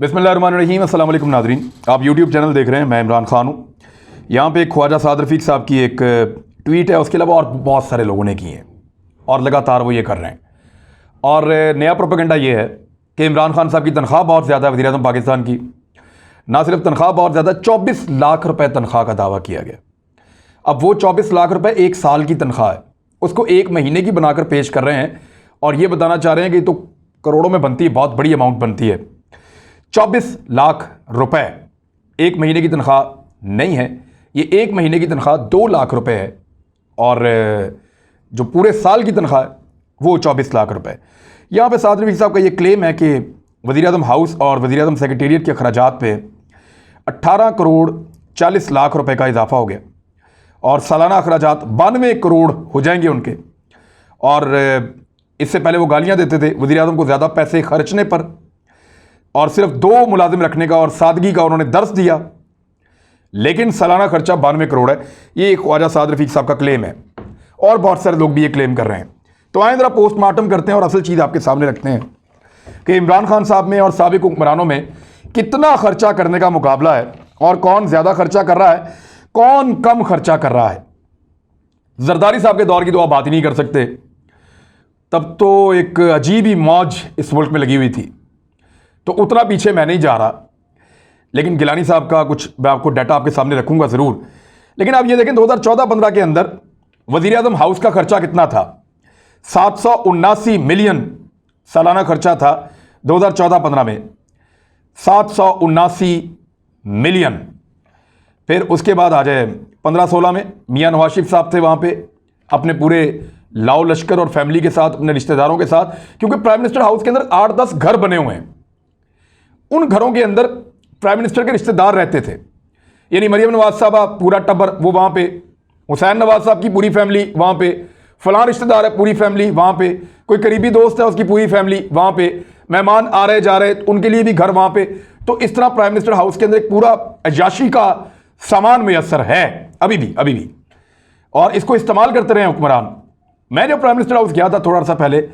बिस्मिल्लाहिर्रहमानिर्रहीम। अस्सलाम वालेकुम नाज़रीन, आप यूट्यूब चैनल देख रहे हैं। मैं इमरान खान हूँ। यहाँ पे ख्वाजा साद रफ़ीक साहब की एक ट्वीट है, उसके अलावा और बहुत सारे लोगों ने की है और लगातार वो ये कर रहे हैं। और नया प्रोपेगेंडा ये है कि इमरान खान साहब की तनख्वाह बहुत ज़्यादा है, वज़ीर-ए-आज़म पाकिस्तान की। ना सिर्फ तनख्वाह बहुत ज़्यादा, 24 लाख रुपये तनख्वाह का दावा किया गया। अब वो 24 लाख रुपये एक साल की तनख्वाह है, उसको एक महीने की बनाकर पेश कर रहे हैं और ये बताना चाह रहे हैं कि तो करोड़ों में बनती है, बहुत बड़ी अमाउंट बनती है। 24 लाख रुपए एक महीने की तनख्वाह नहीं है, ये एक महीने की तनख्वाह 2 लाख रुपए है और जो पूरे साल की तनख्वाह है वो 24 लाख रुपए। यहाँ पे साद रफ़ीक साहब का ये क्लेम है कि वज़ीर-ए-आज़म हाउस और वज़ीर-ए-आज़म सेक्रेटेरिएट के अखराजात पे 18 करोड़ 40 लाख रुपए का इजाफा हो गया और सालाना अखराजात 92 करोड़ हो जाएंगे उनके। और इससे पहले वो गालियाँ देते थे वज़ीर-ए-आज़म को ज़्यादा पैसे खर्चने पर और सिर्फ 2 मुलाजिम रखने का और सादगी का उन्होंने दर्स दिया, लेकिन सालाना खर्चा 92 करोड़ है। ये ख्वाजा साद रफ़ीक साहब का क्लेम है और बहुत सारे लोग भी ये क्लेम कर रहे हैं। तो आए ज़रा पोस्टमार्टम करते हैं और असल चीज़ आपके सामने रखते हैं कि इमरान खान साहब में और साबिक हुक्मरानों में कितना खर्चा करने का मुकाबला है और कौन ज़्यादा खर्चा कर रहा है, कौन कम खर्चा कर रहा है। जरदारी साहब के दौर की तो आप बात ही नहीं कर सकते, तब तो एक अजीब ही मौज इस मुल्क में लगी हुई थी, तो उतना पीछे मैं नहीं जा रहा। लेकिन गिलानी साहब का कुछ मैं आपको डाटा आपके सामने रखूंगा ज़रूर। लेकिन आप ये देखें 2014-15 के अंदर वज़ीर-ए-आज़म हाउस का खर्चा कितना था, 779 मिलियन सालाना खर्चा था 2014-15 में, 779 मिलियन। फिर उसके बाद आ जाए 15-16 में मियां नवाज शरीफ साहब थे वहाँ पे अपने पूरे लाओ लश्कर और फैमिली के साथ, अपने रिश्तेदारों के साथ, क्योंकि प्राइम मिनिस्टर हाउस के अंदर 8-10 घर बने हुए हैं। उन घरों के अंदर प्राइम मिनिस्टर के रिश्तेदार रहते थे, यानी मरियम नवाज साहब पूरा टब्बर वो वहाँ पे, हुसैन नवाज साहब की पूरी फैमिली वहाँ पे, फलां रिश्तेदार है पूरी फैमिली वहाँ पे, कोई करीबी दोस्त है उसकी पूरी फैमिली वहाँ पे, मेहमान आ रहे जा रहे उनके लिए भी घर वहाँ पे। तो इस तरह प्राइम मिनिस्टर हाउस के अंदर एक पूरा अयाशी का सामान मैसर है अभी भी और इसको इस्तेमाल करते रहे हुक्मरान। मैं जब प्राइम मिनिस्टर हाउस गया था थोड़ा सा पहले,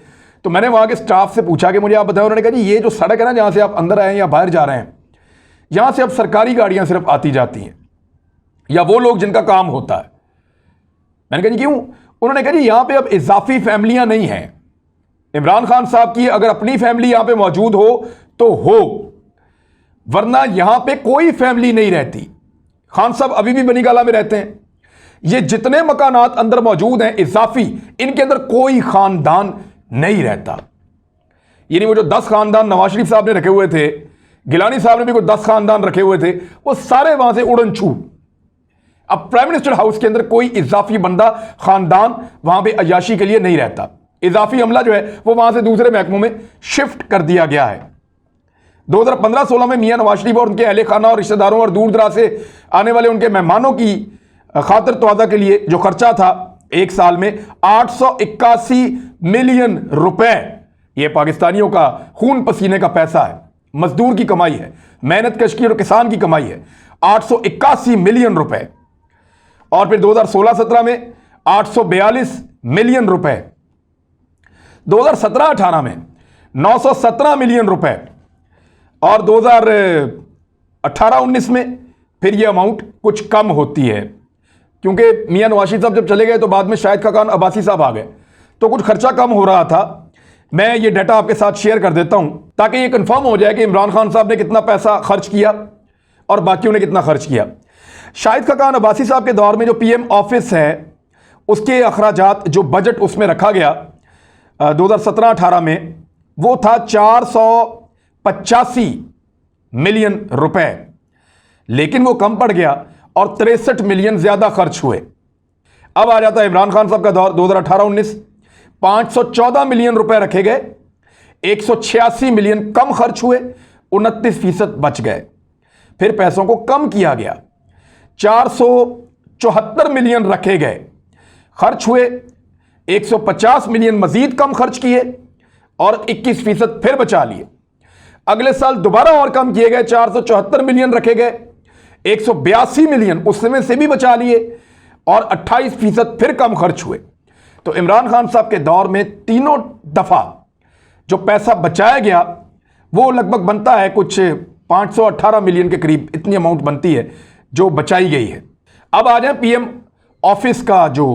तो मैंने वहाँ के स्टाफ से पूछा कि मुझे आप बताएं। उन्होंने कहा जी ये जो सड़क है ना जहाँ से आप अंदर आए हैं या बाहर जा रहे हैं, यहाँ से अब सरकारी गाड़ियाँ सिर्फ आती जाती हैं या वो लोग जिनका काम होता है। मैंने कहा जी क्यों? उन्होंने कहा जी यहाँ पे अब इजाफी फैमिलियाँ नहीं हैं। इमरान खान साहब की अगर अपनी फैमिली यहाँ पे मौजूद हो तो हो, वरना यहाँ पे कोई फैमिली नहीं रहती। खान साहब अभी भी बनीगाला में रहते हैं। ये जितने मकानात अंदर मौजूद हैं इजाफी, इनके अंदर कोई खानदान नहीं रहता। यानी वो जो 10 खानदान नवाज शरीफ साहब ने रखे हुए थे, गिलानी साहब ने भी कोई 10 खानदान रखे हुए थे, वो सारे वहां से उड़न छू। अब प्राइम मिनिस्टर हाउस के अंदर कोई इजाफी बंदा खानदान वहां पे अयाशी के लिए नहीं रहता। इजाफी अमला जो है वो वहां से दूसरे महकमों में शिफ्ट कर दिया गया है। 2015-16 में मियां नवाज शरीफ और उनके अहले खाना और रिश्तेदारों और दूर दराज से आने वाले उनके मेहमानों की खातिर तवाज़ा के लिए जो खर्चा था एक साल में 881 मिलियन रुपए। यह पाकिस्तानियों का खून पसीने का पैसा है, मजदूर की कमाई है, मेहनत कश की और किसान की कमाई है, 881 मिलियन रुपए। और फिर 2016-17 में 842 मिलियन रुपए, 2017-18 में 917 मिलियन रुपए और 2018-19 में फिर यह अमाउंट कुछ कम होती है, क्योंकि मियां नवाज शरीफ साहब जब चले गए तो बाद में शाहिद खाकान अब्बासी साहब आ गए, तो कुछ खर्चा कम हो रहा था। मैं ये डाटा आपके साथ शेयर कर देता हूं ताकि ये कंफर्म हो जाए कि इमरान खान साहब ने कितना पैसा खर्च किया और बाकियों ने कितना खर्च किया। शाहिद खाकान अब्बासी साहब के दौर में जो पीएम ऑफिस है उसके अखराजात, जो बजट उसमें रखा गया 2017-18 में, वो था 485 मिलियन रुपए, लेकिन वो कम पड़ गया और 63 मिलियन ज्यादा खर्च हुए। अब आ जाता है इमरान खान साहब का दौर 2018-19, 514 मिलियन रुपए रखे गए, 186 मिलियन कम खर्च हुए, 29% बच गए। फिर पैसों को कम किया गया, 474 मिलियन रखे गए, खर्च हुए 150 मिलियन मजीद कम खर्च किए और 21% फिर बचा लिए। अगले साल दोबारा और कम किए गए, 474 मिलियन रखे गए, 182 मिलियन उसमें से भी बचा लिए और 28% फिर कम खर्च हुए। तो इमरान खान साहब के दौर में तीनों दफा जो पैसा बचाया गया वो लगभग बनता है कुछ 518 मिलियन के करीब इतनी अमाउंट बनती है जो बचाई गई है। अब आ जाए पीएम ऑफिस का जो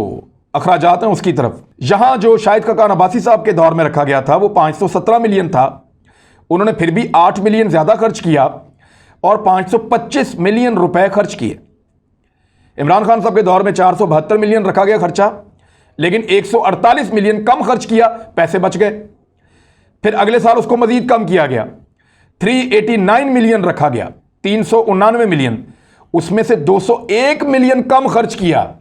अखराजात हैं उसकी तरफ। यहां जो शाहिद खाकान अब्बासी साहब के दौर में रखा गया था वो 517 मिलियन था, उन्होंने फिर भी 8 मिलियन ज्यादा खर्च किया और 525 मिलियन रुपए खर्च किए। इमरान खान साहब के दौर में 472 मिलियन रखा गया खर्चा, लेकिन 148 मिलियन कम खर्च किया, पैसे बच गए। फिर अगले साल उसको मजीद कम किया गया, 389 मिलियन रखा गया, 389 मिलियन, उसमें से 201 मिलियन कम खर्च किया,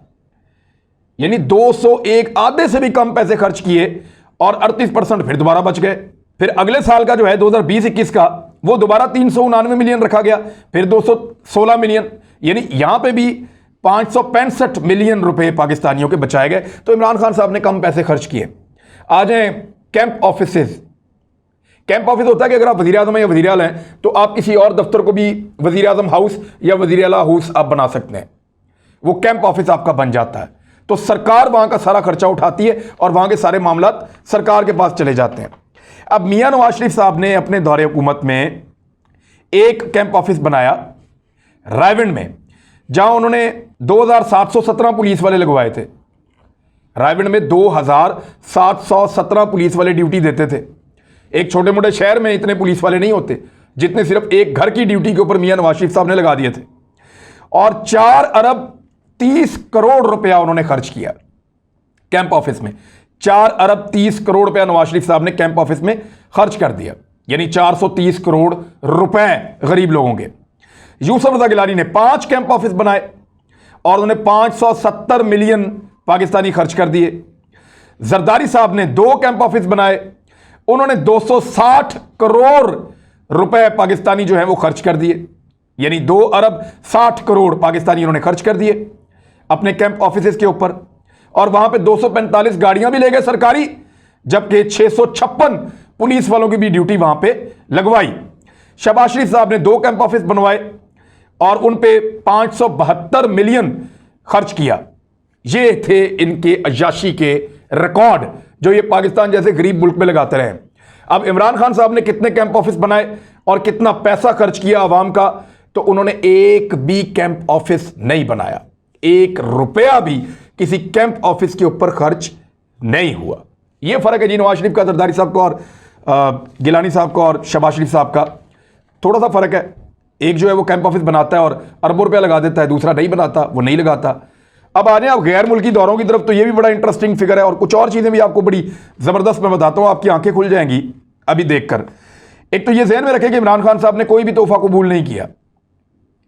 यानी 201 आधे से भी कम पैसे खर्च किए और 38% फिर दोबारा बच गए। फिर अगले साल का जो है 2020-21 का वो दोबारा 389 मिलियन रखा गया, फिर 216 मिलियन, यानी यहां पे भी 565 मिलियन रुपए पाकिस्तानियों के बचाए गए। तो इमरान खान साहब ने कम पैसे खर्च किए। आ जाए कैंप ऑफिसेज। कैंप ऑफिस होता है कि अगर आप वजीर आजम या वजीर आला हैं तो आप किसी और दफ्तर को भी वजीर आजम हाउस या वजीर आला हाउस आप बना सकते हैं, वो कैंप ऑफिस आपका बन जाता है। तो सरकार वहां का सारा खर्चा उठाती है और वहां के सारे मामला सरकार के पास चले जाते हैं। अब मियां नवाज शरीफ साहब ने अपने दौरे हुकूमत में एक कैंप ऑफिस बनाया रायविंड में, जहां उन्होंने 2717 पुलिस वाले लगवाए थे। रायविंड में 2717 पुलिस वाले ड्यूटी देते थे। एक छोटे मोटे शहर में इतने पुलिस वाले नहीं होते जितने सिर्फ एक घर की ड्यूटी के ऊपर मियां नवाज शरीफ साहब ने लगा दिए थे। और 4 अरब 30 करोड़ रुपया उन्होंने खर्च किया कैंप ऑफिस में। 4 अरब 30 करोड़ रुपया नवाज शरीफ साहब ने कैंप ऑफिस में खर्च कर दिया, यानी 430 करोड़ रुपए गरीब लोगों के। यूसुफ रजा गिलानी ने 5 कैंप ऑफिस बनाए और उन्होंने 570 मिलियन पाकिस्तानी खर्च कर दिए। जरदारी साहब ने 2 कैंप ऑफिस बनाए, उन्होंने 260 करोड़ रुपए पाकिस्तानी जो है वो खर्च कर दिए, यानी 2 अरब 60 करोड़ पाकिस्तानी उन्होंने खर्च कर दिए अपने कैंप ऑफिस के ऊपर। और वहां पे 245 गाड़ियां भी ले गए सरकारी, जबकि 656 पुलिस वालों की भी ड्यूटी वहां पे लगवाई। शहबाज शरीफ साहब ने 2 कैंप ऑफिस बनवाए और उन पे 572 मिलियन खर्च किया। ये थे इनके अय्याशी के रिकॉर्ड जो ये पाकिस्तान जैसे गरीब मुल्क में लगाते रहे। अब इमरान खान साहब ने कितने कैंप ऑफिस बनाए और कितना पैसा खर्च किया आवाम का, तो उन्होंने एक भी कैंप ऑफिस नहीं बनाया, 1 रुपया भी किसी कैंप ऑफिस के ऊपर खर्च नहीं हुआ। यह फर्क है जी नवाज शरीफ का, जरदारी साहब का और गिलानी साहब का और शहबाज शरीफ साहब का थोड़ा सा फर्क है। एक जो है वो कैंप ऑफिस बनाता है और अरबों रुपया लगा देता है, दूसरा नहीं बनाता, वो नहीं लगाता। अब आ जाए आप गैर मुल्की दौरों की तरफ, तो ये भी बड़ा इंटरेस्टिंग फिगर है और कुछ और चीज़ें भी आपको बड़ी ज़बरदस्त मैं बताता हूँ, आपकी आंखें खुल जाएंगी अभी देखकर। एक तो ये ज़हन में रखें कि इमरान खान साहब ने कोई भी तोहफा कबूल नहीं किया।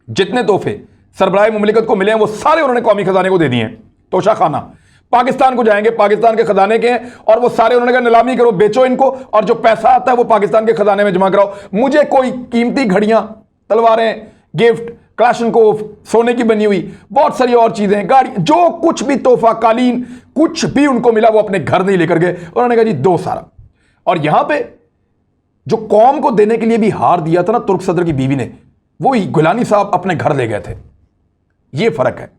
जितने तोहफे सरबराह मुमलिकत को मिले हैं वो सारे उन्होंने कौमी खजाने को दे दिए हैं। तोशा खाना पाकिस्तान को जाएंगे, पाकिस्तान के खजाने के हैं और वो सारे उन्होंने कहा नीलामी करो, बेचो इनको और जो पैसा आता है वो पाकिस्तान के खजाने में जमा कराओ। मुझे कोई कीमती घड़ियां, तलवारें, गिफ्ट, क्लाशनकोफ, सोने की बनी हुई बहुत सारी और चीजें, गाड़ी, जो कुछ भी तोहफा, कालीन, कुछ भी उनको मिला वो अपने घर नहीं लेकर गए। उन्होंने कहा जी दो सारा। और यहां पे जो कौम को देने के लिए भी हार दिया था ना तुर्क सदर की बीवी ने, वो ही गिलानी साहब अपने घर ले गए थे। ये फर्क है,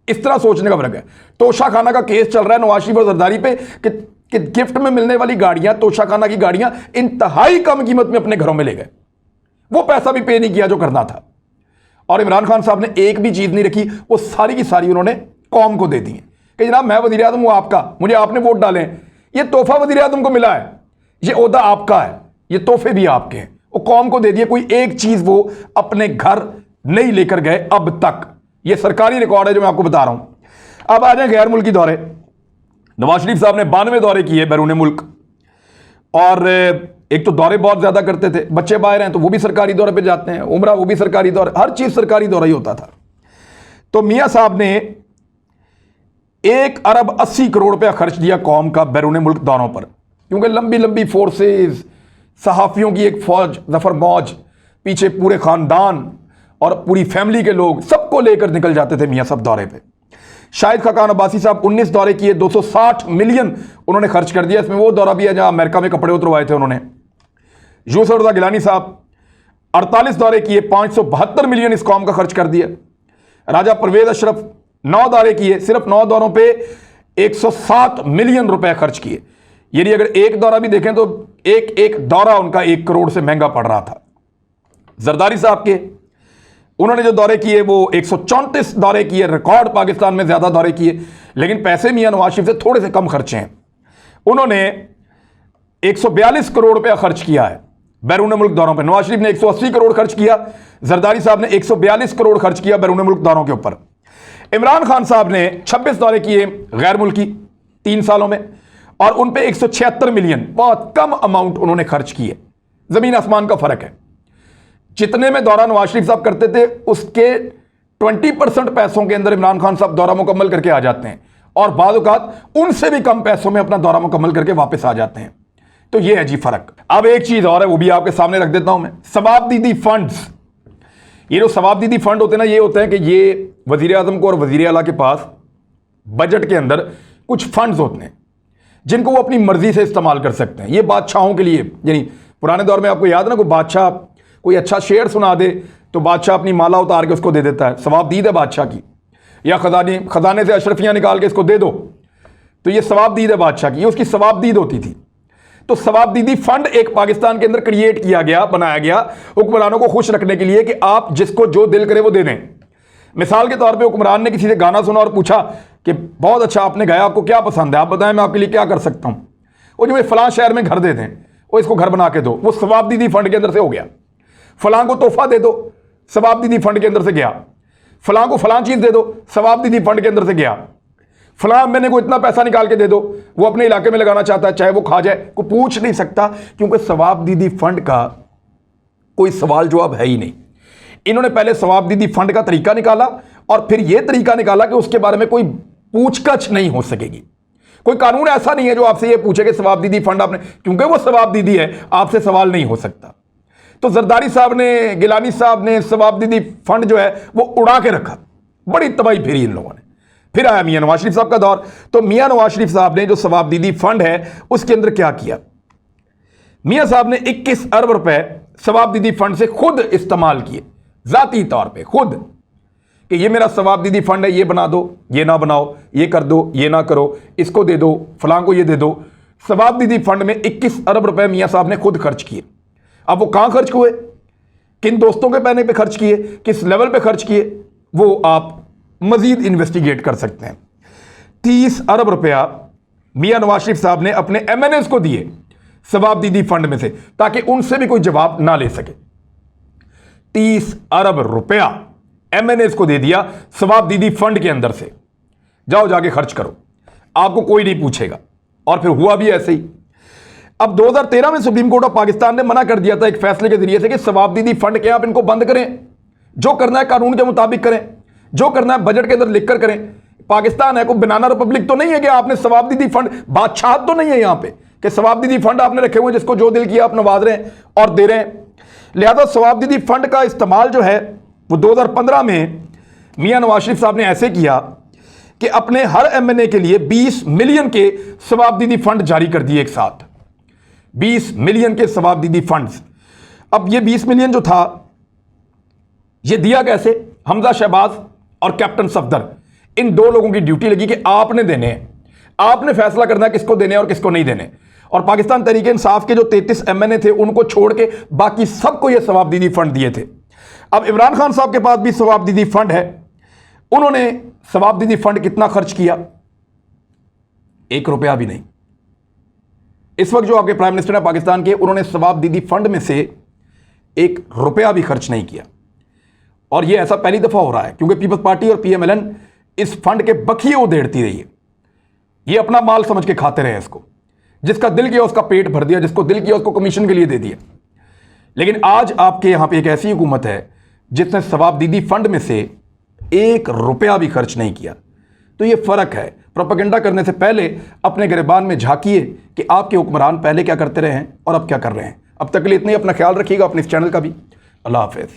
इस तरह सोचने का फर्क है। तोशा खाना का केस चल रहा है नवाज शरीफ और जरदारी पे कि गिफ्ट में मिलने वाली गाड़ियां, तोशा खाना की गाड़ियां इंतहाई कम कीमत में अपने घरों में ले गए, वो पैसा भी पे नहीं किया जो करना था। और इमरान खान साहब ने एक भी चीज नहीं रखी, वो सारी की सारी उन्होंने कौम को दे दी है कि जनाब मैं वजीर आजम हूं आपका, मुझे आपने वोट डाले, ये तोहफा वजीर आजम को मिला है, ये ओहदा आपका है, ये तोहफे भी आपके हैं, वो कौम को दे दिए। कोई एक चीज वो अपने घर नहीं लेकर गए अब तक। ये सरकारी रिकॉर्ड है जो मैं आपको बता रहा हूं। अब आ जाए गैर मुल्की दौरे। नवाज शरीफ साहब ने 92 दौरे किए बैरून मुल्क, और एक तो दौरे बहुत ज्यादा करते थे, बच्चे बाहर हैं तो वो भी सरकारी दौरे पे जाते हैं, उम्रा वो भी सरकारी दौरे, हर चीज सरकारी दौरा ही होता था। तो मियां साहब ने 1 अरब 80 करोड़ रुपया खर्च दिया कौम का बैरून मुल्क दौरों पर, क्योंकि लंबी लंबी फोर्सेस, सहाफियों की एक फौज, जफर मौज, पीछे पूरे खानदान और पूरी फैमिली के लोग, सबको लेकर निकल जाते थे मियां साहब दौरे पे। शाहिद खाकान अब्बासी साहब 19 दौरे किए, 260 मिलियन उन्होंने खर्च कर दिया। इसमें वो दौरा भी है जहां अमेरिका में कपड़े उतरवाए थे उन्होंने। यूसुफ रजा गिलानी साहब 48 दौरे किए, 572 मिलियन इस कौम का खर्च कर दिया। राजा परवेज अशरफ 9 दौरे किए, सिर्फ 9 दौरों पे 107 मिलियन रुपए खर्च किए। यानी अगर एक दौरा भी देखें तो एक दौरा उनका 1 करोड़ से महंगा पड़ रहा था। जरदारी साहब के, उन्होंने जो दौरे किए वो 134 दौरे किए, रिकॉर्ड पाकिस्तान में ज्यादा दौरे किए, लेकिन पैसे मियां नवाज शरीफ से थोड़े से कम खर्चे हैं। उन्होंने 142 करोड़ रुपया खर्च किया है बैरून मुल्क दौरों पर। नवाज शरीफ ने 180 करोड़ खर्च किया, जरदारी साहब ने 142 करोड़ खर्च किया बैरून मुल्क दौरों के ऊपर। इमरान खान साहब ने 26 दौरे किए गैर मुल्की 3 सालों में, और उन पे 176 मिलियन, बहुत कम अमाउंट उन्होंने खर्च किए। जमीन आसमान का फर्क है। जितने में दौरा नवाज शरीफ साहब करते थे उसके 20% पैसों के अंदर इमरान खान साहब दौरा मुकम्मल करके आ जाते हैं, और बाद औक़ात उनसे भी कम पैसों में अपना दौरा मुकम्मल करके वापस आ जाते हैं। तो ये है जी फर्क। अब एक चीज और है, वो भी आपके सामने रख देता हूं मैं। सवाबदीदी फंड्स, ये जो सवाबदीदी फंड होते हैं ना, ये होते हैं कि ये वजीर आजम को और वजीर आला के पास बजट के अंदर कुछ फंड्स होते हैं जिनको वो अपनी मर्जी से इस्तेमाल कर सकते हैं। ये बादशाहों के लिए, यानी पुराने दौर में आपको याद है ना, कोई बादशाह कोई अच्छा शेर सुना दे तो बादशाह अपनी माला उतार के उसको दे देता है, सवाबदीद है बादशाह की, या खजाने से अशरफियां निकाल के इसको दे दो, तो ये सवाबदीद है बादशाह की, ये उसकी सवाबदीद होती थी। तो सवाबदीदी फंड एक पाकिस्तान के अंदर क्रिएट किया गया, बनाया गया हुक्मरानों को खुश रखने के लिए कि आप जिसको जो दिल करे वो दे दें। मिसाल के तौर पे हुक्मरान ने किसी से गाना सुना और पूछा कि बहुत अच्छा आपने गाया, आपको क्या पसंद है, आप बताएं मैं आपके लिए क्या कर सकता हूं। वो जो फलां शहर में घर दे दें, वो इसको घर बना के दो, वो सवाबदीदी फंड के अंदर से हो गया। फलां को तोहफा दे दो, सवाबदीदी फंड के अंदर से गया। फलां को फलां चीज दे दो, सवाबदीदी फंड के अंदर से गया। फलां मैंने को इतना पैसा निकाल के दे दो, वो अपने इलाके में लगाना चाहता है, चाहे वो खा जाए, कोई पूछ नहीं सकता, क्योंकि सवाबदीदी फंड का कोई सवाल जवाब है ही नहीं। इन्होंने पहले सवाबदीदी फंड का तरीका निकाला और फिर यह तरीका निकाला कि उसके बारे में कोई पूछताछ नहीं हो सकेगी। कोई कानून ऐसा नहीं है जो आपसे यह पूछे कि सवाबदीदी फंड आपने, क्योंकि वो सवाबदीदी है, आपसे सवाल नहीं हो सकता। तो जरदारी साहब ने, गिलानी साहब ने सवाबदीदी फंड जो है वो उड़ा के रखा, बड़ी तबाही फिरी इन लोगों ने। फिर आया मियां नवाज शरीफ साहब का दौर। तो मियां नवाज शरीफ साहब ने जो सवाबदीदी फंड है उसके अंदर क्या किया, मियां साहब ने 21 अरब रुपए सवाबदीदी फंड से खुद इस्तेमाल किए, जाती तौर पे खुद, कि ये मेरा सवाबदीदी फंड है, ये बना दो, ये ना बनाओ, ये कर दो, ये ना करो, इसको दे दो, फलां को ये दे दो। सवाबदीदी फंड में 21 अरब रुपए मियां साहब ने खुद खर्च किए। अब वो कहां खर्च हुए, किन दोस्तों के पैने पे खर्च किए, किस लेवल पे खर्च किए, वो आप मजीद इन्वेस्टिगेट कर सकते हैं। 30 अरब रुपया मियां नवाज शरीफ साहब ने अपने MNAs को दिए सवाबदीदी फंड में से, ताकि उनसे भी कोई जवाब ना ले सके। 30 अरब रुपया MNAs को दे दिया सवाबदीदी फंड के अंदर से, जाओ जाके खर्च करो, आपको कोई नहीं पूछेगा। और फिर हुआ भी ऐसे ही। अब 2013 में सुप्रीम कोर्ट ऑफ पाकिस्तान ने मना कर दिया था एक फैसले के जरिए से कि सवाबदीदी फंड के आप इनको बंद करें, जो करना है कानून के मुताबिक करें, जो करना है बजट के अंदर लिखकर करें। पाकिस्तान है, कोई बनाना रिपब्लिक तो नहीं है कि आपने सवाबदीदी फंड, बादशाह तो नहीं है यहां पे कि सवाबदीदी फंड आपने रखे हुए जिसको जो दिल किया आप नवाज रहे हैं और दे रहे हैं। लिहाजा सवाबदीदी फंड का इस्तेमाल जो है वो 2015 में मियां नवाज शरीफ साहब ने ऐसे किया कि अपने हर MNA के लिए 20 मिलियन के सवाबदीदी फंड जारी कर दिए एक साथ, 20 मिलियन के सवाबदीदी फंड्स। अब ये 20 मिलियन जो था ये दिया कैसे, हमजा शहबाज और कैप्टन सफदर, इन 2 लोगों की ड्यूटी लगी कि आपने देने हैं, आपने फैसला करना है किसको देने और किसको नहीं देने। और पाकिस्तान तहरीक इंसाफ के जो 33 MNA थे उनको छोड़ के बाकी सबको ये सवाबदीदी फंड दिए थे। अब इमरान खान साहब के पास भी सवाबदीदी फंड है, उन्होंने सवाबदीदी फंड कितना खर्च किया, 1 रुपया भी नहीं। इस वक्त जो आपके प्राइम मिनिस्टर है पाकिस्तान के, उन्होंने सवाबदीदी फंड में से 1 रुपया भी खर्च नहीं किया। और यह ऐसा पहली दफा हो रहा है क्योंकि पीपल्स पार्टी और PMLN इस फंड के बखिए उधेड़ती रही है, ये अपना माल समझ के खाते रहे इसको, जिसका दिल किया उसका पेट भर दिया, जिसको दिल किया उसको कमीशन के लिए दे दिया। लेकिन आज आपके यहां पे एक ऐसी हुकूमत है जिसने सवाबदीदी फंड में से 1 रुपया भी खर्च नहीं किया। तो ये फर्क है। प्रोपेगेंडा करने से पहले अपने गिरबान में झांकिए कि आपके हुक्मरान पहले क्या करते रहे हैं और अब क्या कर रहे हैं। अब तक के लिए इतना ही, अपना ख्याल रखिएगा, अपने इस चैनल का भी। अल्लाह हाफिज़।